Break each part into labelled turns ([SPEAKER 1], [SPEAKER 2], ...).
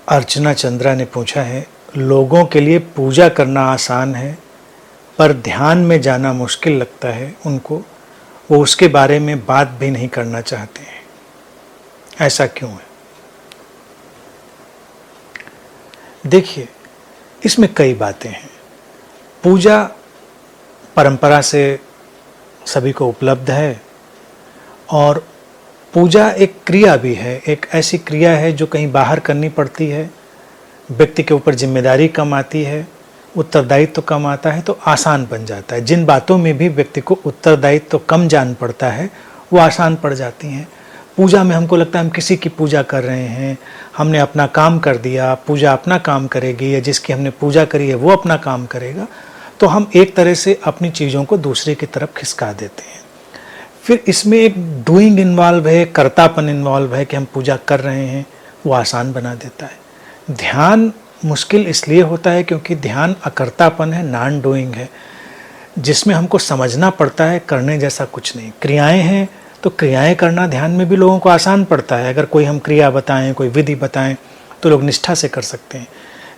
[SPEAKER 1] अर्चना चंद्रा ने पूछा है, लोगों के लिए पूजा करना आसान है पर ध्यान में जाना मुश्किल लगता है उनको, वो उसके बारे में बात भी नहीं करना चाहते हैं, ऐसा क्यों है? देखिए, इसमें कई बातें हैं। पूजा परंपरा से सभी को उपलब्ध है और पूजा एक क्रिया भी है, एक ऐसी क्रिया है जो कहीं बाहर करनी पड़ती है, व्यक्ति के ऊपर जिम्मेदारी कम आती है, उत्तरदायित्व तो कम आता है, तो आसान बन जाता है। जिन बातों में भी व्यक्ति को उत्तरदायित्व तो कम जान पड़ता है वो आसान पड़ जाती हैं। पूजा में हमको लगता है हम किसी की पूजा कर रहे हैं, हमने अपना काम कर दिया, पूजा अपना काम करेगी, या जिसकी हमने पूजा करी है वो अपना काम करेगा, तो हम एक तरह से अपनी चीज़ों को दूसरे की तरफ खिसका देते हैं। फिर इसमें एक डूइंग इन्वॉल्व है, कर्तापन इन्वॉल्व है कि हम पूजा कर रहे हैं, वो आसान बना देता है। ध्यान मुश्किल इसलिए होता है क्योंकि ध्यान अकर्तापन है, नॉन डूइंग है, जिसमें हमको समझना पड़ता है करने जैसा कुछ नहीं। क्रियाएं हैं तो क्रियाएं करना ध्यान में भी लोगों को आसान पड़ता है। अगर कोई हम क्रिया बताएं, कोई विधि बताएं तो लोग निष्ठा से कर सकते हैं,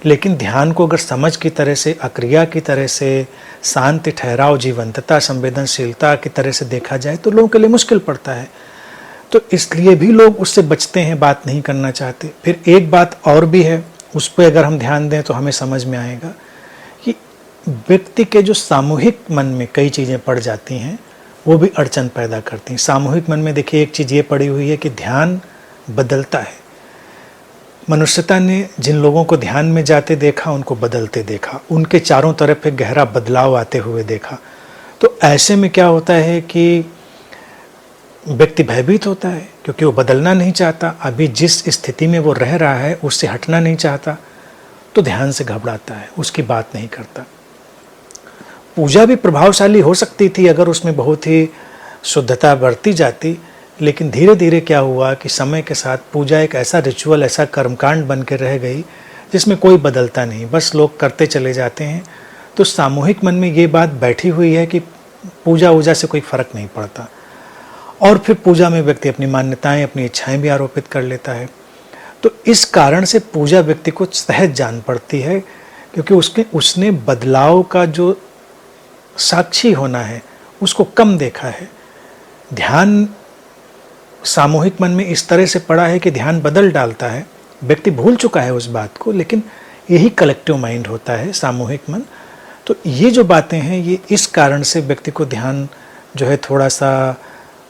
[SPEAKER 1] लेकिन ध्यान को अगर समझ की तरह से, अक्रिया की तरह से, शांति, ठहराव, जीवंतता, संवेदनशीलता की तरह से देखा जाए तो लोगों के लिए मुश्किल पड़ता है। तो इसलिए भी लोग उससे बचते हैं, बात नहीं करना चाहते। फिर एक बात और भी है, उस पर अगर हम ध्यान दें तो हमें समझ में आएगा कि व्यक्ति के जो सामूहिक मन में कई चीज़ें पड़ जाती हैं वो भी अड़चन पैदा करती हैं। सामूहिक मन में देखिए एक चीज़ ये पड़ी हुई है कि ध्यान बदलता है। मनुष्यता ने जिन लोगों को ध्यान में जाते देखा उनको बदलते देखा, उनके चारों तरफ एक गहरा बदलाव आते हुए देखा। तो ऐसे में क्या होता है कि व्यक्ति भयभीत होता है क्योंकि वो बदलना नहीं चाहता, अभी जिस स्थिति में वो रह रहा है उससे हटना नहीं चाहता, तो ध्यान से घबराता है, उसकी बात नहीं करता। पूजा भी प्रभावशाली हो सकती थी अगर उसमें बहुत ही शुद्धता बरती जाती, लेकिन धीरे धीरे क्या हुआ कि समय के साथ पूजा एक ऐसा रिचुअल, ऐसा कर्मकांड बन के रह गई जिसमें कोई बदलता नहीं, बस लोग करते चले जाते हैं। तो सामूहिक मन में ये बात बैठी हुई है कि पूजा वूजा से कोई फर्क नहीं पड़ता, और फिर पूजा में व्यक्ति अपनी मान्यताएं, अपनी इच्छाएं भी आरोपित कर लेता है। तो इस कारण से पूजा व्यक्ति को सहज जान पड़ती है क्योंकि उसने बदलाव का जो साक्षी होना है उसको कम देखा है। ध्यान सामूहिक मन में इस तरह से पड़ा है कि ध्यान बदल डालता है, व्यक्ति भूल चुका है उस बात को, लेकिन यही कलेक्टिव माइंड होता है, सामूहिक मन। तो ये जो बातें हैं ये इस कारण से व्यक्ति को ध्यान जो है थोड़ा सा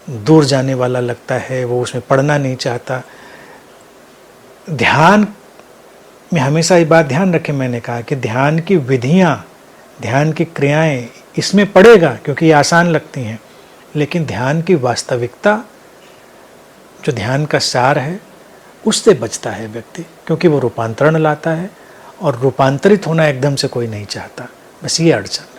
[SPEAKER 1] दूर जाने वाला लगता है, वो उसमें पढ़ना नहीं चाहता। ध्यान में हमेशा ये बात ध्यान रखें, मैंने कहा कि ध्यान की विधियां, ध्यान की क्रियाएं इसमें पड़ेगा क्योंकि ये आसान लगती हैं, लेकिन ध्यान की वास्तविकता जो ध्यान का सार है उससे बचता है व्यक्ति, क्योंकि वो रूपांतरण लाता है और रूपांतरित होना एकदम से कोई नहीं चाहता। बस ये अड़चन है।